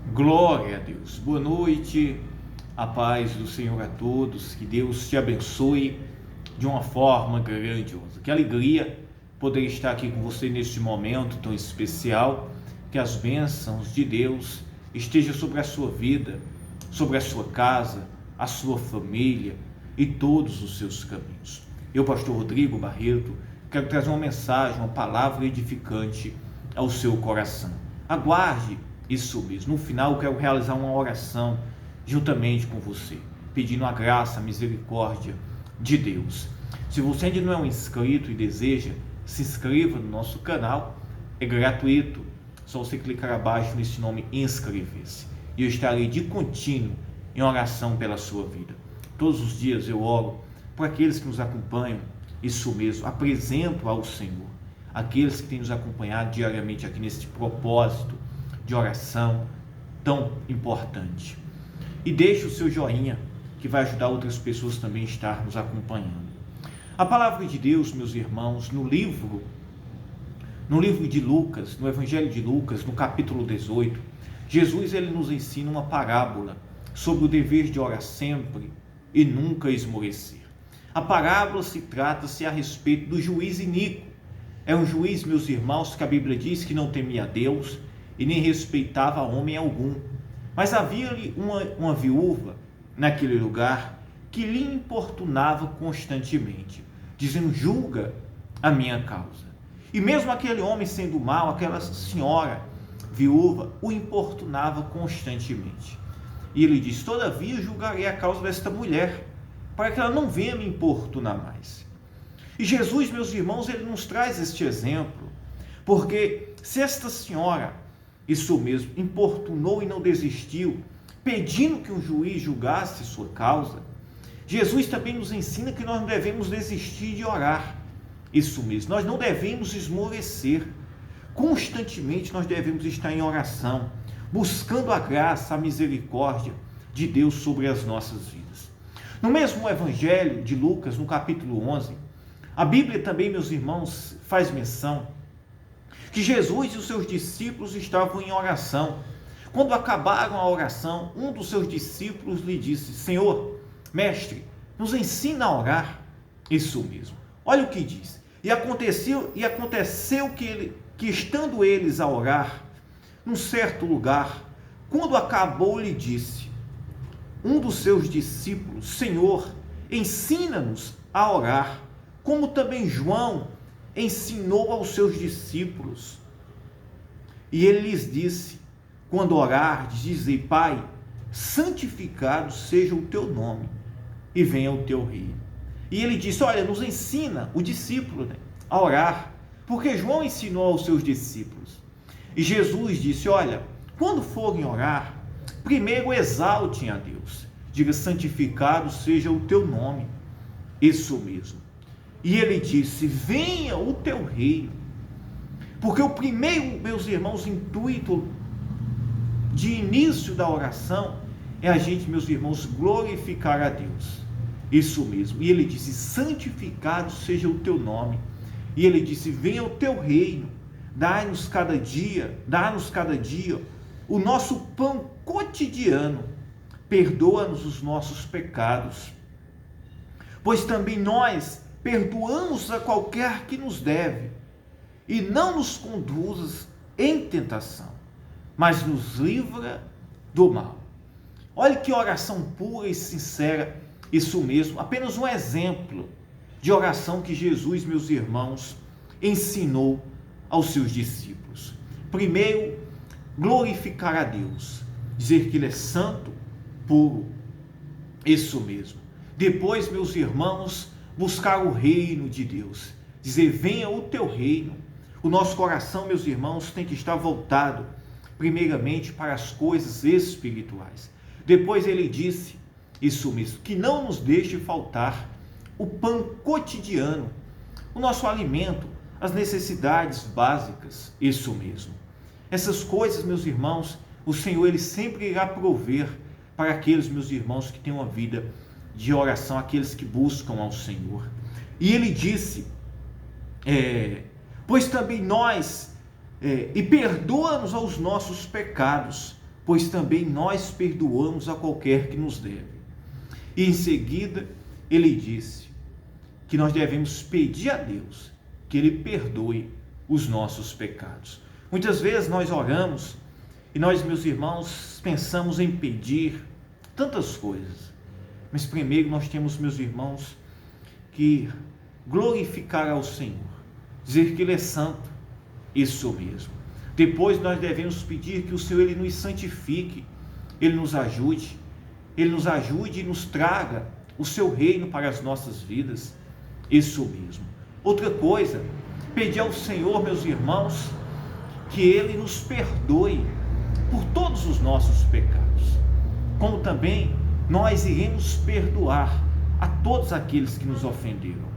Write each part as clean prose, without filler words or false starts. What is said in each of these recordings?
Glória a Deus. Boa noite, a paz do Senhor a todos, que Deus te abençoe de uma forma grandiosa. Que alegria poder estar aqui com você neste momento tão especial, que as bênçãos de Deus estejam sobre a sua vida, sobre a sua casa, a sua família e todos os seus caminhos. Eu, pastor Rodrigo Barreto, quero trazer uma mensagem, uma palavra edificante ao seu coração. Aguarde isso mesmo. No final, eu quero realizar uma oração juntamente com você, pedindo a graça, a misericórdia de Deus. Se você ainda não é um inscrito e deseja, se inscreva no nosso canal, é gratuito, só você clicar abaixo nesse nome inscrever-se. E eu estarei de contínuo em oração pela sua vida. Todos os dias eu oro por aqueles que nos acompanham, isso mesmo, apresento ao Senhor, aqueles que têm nos acompanhado diariamente aqui neste propósito de oração tão importante. E deixe o seu joinha, que vai ajudar outras pessoas também a estar nos acompanhando. A palavra de Deus, meus irmãos, no livro de Lucas, no Evangelho de Lucas, no capítulo 18, Jesus ele nos ensina uma parábola sobre o dever de orar sempre e nunca esmorecer. A parábola trata-se a respeito do juiz iníquo. É um juiz, meus irmãos, que a Bíblia diz que não temia a Deus e nem respeitava homem algum. Mas havia-lhe uma viúva naquele lugar que lhe importunava constantemente, dizendo: julga a minha causa. E mesmo aquele homem sendo mau, aquela senhora viúva o importunava constantemente. E ele diz: todavia julgarei a causa desta mulher, para que ela não venha me importunar mais. E Jesus, meus irmãos, ele nos traz este exemplo, porque se esta senhora, isso mesmo, importunou e não desistiu, pedindo que um juiz julgasse sua causa, Jesus também nos ensina que nós não devemos desistir de orar. Isso mesmo, nós não devemos esmorecer. Constantemente nós devemos estar em oração, buscando a graça, a misericórdia de Deus sobre as nossas vidas. No mesmo Evangelho de Lucas, no capítulo 11, a Bíblia também, meus irmãos, faz menção que Jesus e os seus discípulos estavam em oração. Quando acabaram a oração, um dos seus discípulos lhe disse: Senhor, mestre, nos ensina a orar. Isso mesmo. Olha o que diz. E aconteceu que estando eles a orar, num certo lugar, quando acabou, lhe disse um dos seus discípulos: Senhor, ensina-nos a orar, como também João ensinou aos seus discípulos. E ele lhes disse: quando orardes, dizei: Pai, santificado seja o teu nome, e venha o teu reino. E ele disse: olha, nos ensina, o discípulo, a orar, porque João ensinou aos seus discípulos. E Jesus disse: olha, quando forem orar, primeiro exaltem a Deus, diga: santificado seja o teu nome. Isso mesmo. E ele disse: venha o teu reino. Porque o primeiro, meus irmãos, intuito de início da oração é a gente, meus irmãos, glorificar a Deus. Isso mesmo. E ele disse: santificado seja o teu nome. E ele disse: venha o teu reino. Dá-nos cada dia o nosso pão cotidiano. Perdoa-nos os nossos pecados, pois também nós perdoamos a qualquer que nos deve, e não nos conduzas em tentação, mas nos livra do mal. Olha que oração pura e sincera, isso mesmo, apenas um exemplo de oração que Jesus, meus irmãos, ensinou aos seus discípulos. Primeiro, glorificar a Deus, dizer que Ele é santo, puro, isso mesmo. Depois, meus irmãos, buscar o reino de Deus, dizer: venha o teu reino. O nosso coração, meus irmãos, tem que estar voltado primeiramente para as coisas espirituais. Depois ele disse, isso mesmo, que não nos deixe faltar o pão cotidiano, o nosso alimento, as necessidades básicas, isso mesmo. Essas coisas, meus irmãos, o Senhor ele sempre irá prover para aqueles, meus irmãos, que têm uma vida de oração, aqueles que buscam ao Senhor. E ele disse: pois também nós, e perdoa-nos aos nossos pecados, pois também nós perdoamos a qualquer que nos deve. E em seguida, ele disse que nós devemos pedir a Deus que Ele perdoe os nossos pecados. Muitas vezes nós oramos e nós, meus irmãos, pensamos em pedir tantas coisas. Mas primeiro nós temos, meus irmãos, que glorificar ao Senhor, dizer que Ele é santo, isso mesmo. Depois nós devemos pedir que o Senhor Ele nos santifique, Ele nos ajude e nos traga o seu reino para as nossas vidas, isso mesmo. Outra coisa, pedir ao Senhor, meus irmãos, que Ele nos perdoe por todos os nossos pecados, como também nós iremos perdoar a todos aqueles que nos ofenderam.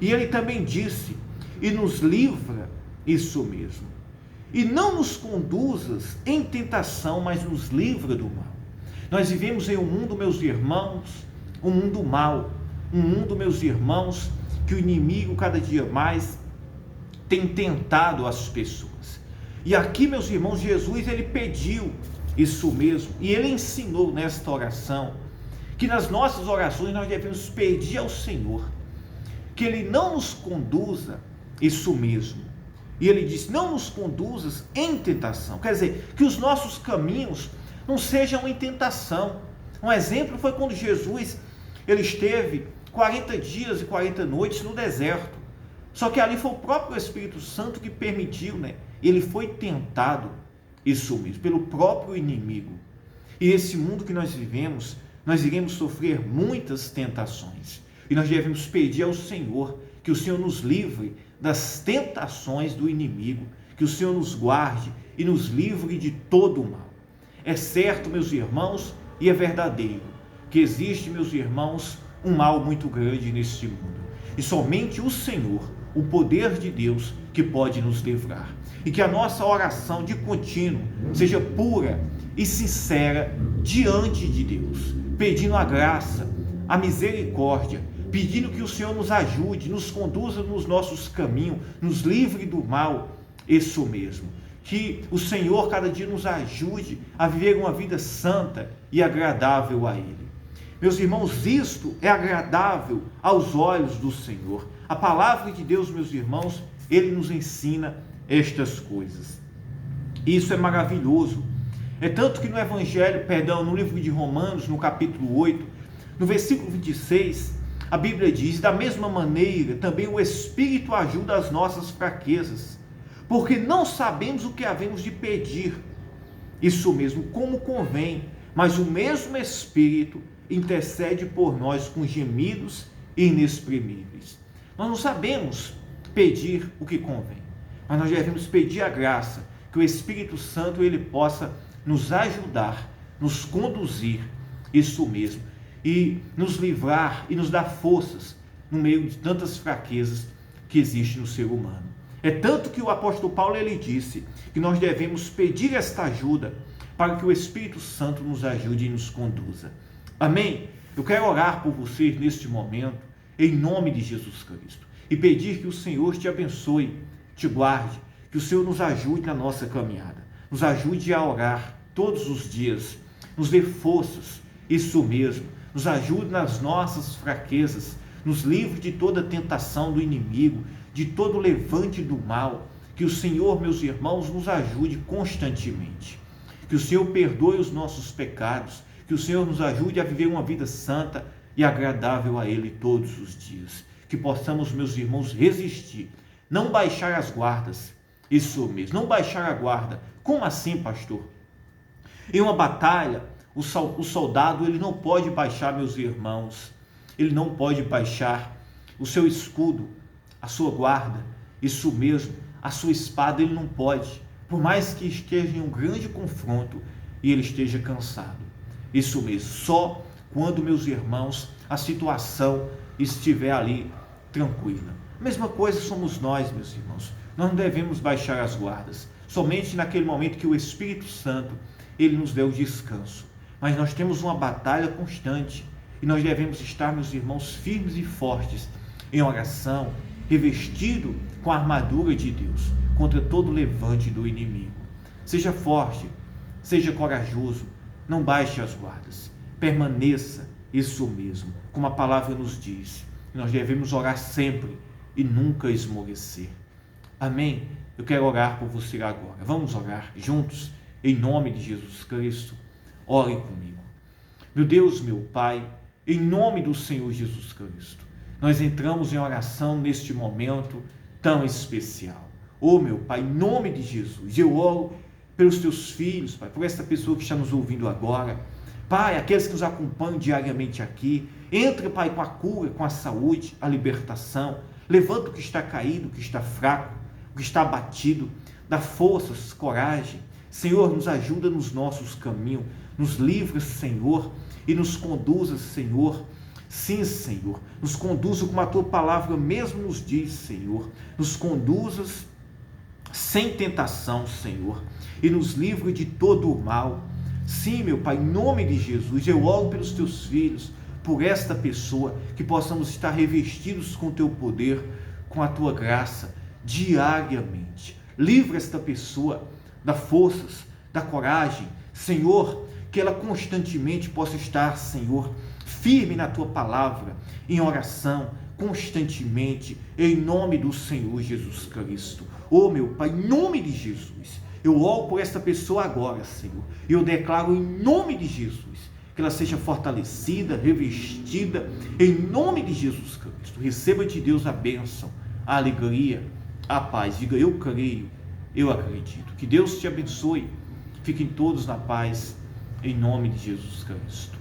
E Ele também disse, e nos livra, isso mesmo, e não nos conduzas em tentação, mas nos livra do mal. Nós vivemos em um mundo, meus irmãos, um mundo mau, um mundo, meus irmãos, que o inimigo cada dia mais tem tentado as pessoas. E aqui, meus irmãos, Jesus, ele pediu isso mesmo, e ele ensinou nesta oração, que nas nossas orações nós devemos pedir ao Senhor, que Ele não nos conduza, isso mesmo. E Ele disse, não nos conduzas em tentação, quer dizer, que os nossos caminhos não sejam em tentação. Um exemplo foi quando Jesus, ele esteve 40 dias e 40 noites no deserto, só que ali foi o próprio Espírito Santo que permitiu, ele foi tentado, isso mesmo, pelo próprio inimigo. E esse mundo que nós vivemos, nós iremos sofrer muitas tentações, e nós devemos pedir ao Senhor, que o Senhor nos livre das tentações do inimigo, que o Senhor nos guarde e nos livre de todo o mal. É certo, meus irmãos, e é verdadeiro, que existe, meus irmãos, um mal muito grande neste mundo, e somente o Senhor, o poder de Deus, que pode nos livrar, e que a nossa oração de contínuo seja pura e sincera diante de Deus, pedindo a graça, a misericórdia, pedindo que o Senhor nos ajude, nos conduza nos nossos caminhos, nos livre do mal, isso mesmo, que o Senhor cada dia nos ajude a viver uma vida santa e agradável a Ele. Meus irmãos, isto é agradável aos olhos do Senhor. A palavra de Deus, meus irmãos, Ele nos ensina estas coisas. Isso é maravilhoso. É tanto que no Evangelho, no livro de Romanos, no capítulo 8, no versículo 26, a Bíblia diz, da mesma maneira, também o Espírito ajuda as nossas fraquezas, porque não sabemos o que havemos de pedir, isso mesmo, como convém, mas o mesmo Espírito intercede por nós com gemidos inexprimíveis. Nós não sabemos pedir o que convém, mas nós devemos pedir a graça, que o Espírito Santo ele possa nos ajudar, nos conduzir, isso mesmo, e nos livrar e nos dar forças no meio de tantas fraquezas que existem no ser humano. É tanto que o apóstolo Paulo ele disse que nós devemos pedir esta ajuda para que o Espírito Santo nos ajude e nos conduza. Amém? Eu quero orar por você neste momento, em nome de Jesus Cristo, e pedir que o Senhor te abençoe, te guarde, que o Senhor nos ajude na nossa caminhada, nos ajude a orar todos os dias, nos dê forças, isso mesmo, nos ajude nas nossas fraquezas, nos livre de toda tentação do inimigo, de todo levante do mal, que o Senhor, meus irmãos, nos ajude constantemente, que o Senhor perdoe os nossos pecados, que o Senhor nos ajude a viver uma vida santa e agradável a Ele todos os dias, que possamos, meus irmãos, resistir, não baixar as guardas, isso mesmo, não baixar a guarda. Como assim, pastor? Em uma batalha, o soldado ele não pode baixar, meus irmãos, ele não pode baixar o seu escudo, a sua guarda, isso mesmo, a sua espada, ele não pode, por mais que esteja em um grande confronto e ele esteja cansado, isso mesmo, só quando, meus irmãos, a situação estiver ali tranquila. A mesma coisa somos nós, meus irmãos, nós não devemos baixar as guardas, somente naquele momento que o Espírito Santo, ele nos deu o descanso, mas nós temos uma batalha constante, e nós devemos estar, meus irmãos, firmes e fortes, em oração, revestido com a armadura de Deus, contra todo levante do inimigo. Seja forte, Seja corajoso, não baixe as guardas, permaneça isso mesmo, como a palavra nos diz. Nós devemos orar sempre e nunca esmorecer. Amém? Eu quero orar por você agora. Vamos orar juntos, em nome de Jesus Cristo. Ore comigo. Meu Deus, meu Pai, em nome do Senhor Jesus Cristo, nós entramos em oração neste momento tão especial. Meu Pai, em nome de Jesus, eu oro pelos teus filhos, Pai, por essa pessoa que está nos ouvindo agora. Pai, aqueles que nos acompanham diariamente aqui, entra, Pai, com a cura, com a saúde, a libertação. Levanta o que está caído, o que está fraco, o que está abatido. Dá forças, coragem. Senhor, nos ajuda nos nossos caminhos. Nos livra, Senhor, e nos conduza, Senhor. Sim, Senhor, nos conduza como a Tua palavra mesmo nos diz, Senhor. Nos conduzas sem tentação, Senhor, e nos livre de todo o mal. Sim, meu Pai, em nome de Jesus, eu oro pelos Teus filhos, por esta pessoa, que possamos estar revestidos com o Teu poder, com a Tua graça, diariamente. Livra esta pessoa das forças, da coragem, Senhor, que ela constantemente possa estar, Senhor, firme na Tua palavra, em oração, constantemente, em nome do Senhor Jesus Cristo. Meu Pai, em nome de Jesus, eu oro por esta pessoa agora, Senhor, e eu declaro em nome de Jesus, que ela seja fortalecida, revestida, em nome de Jesus Cristo. Receba de Deus a bênção, a alegria, a paz. Diga, eu creio, eu acredito. Que Deus te abençoe. Fiquem todos na paz, em nome de Jesus Cristo.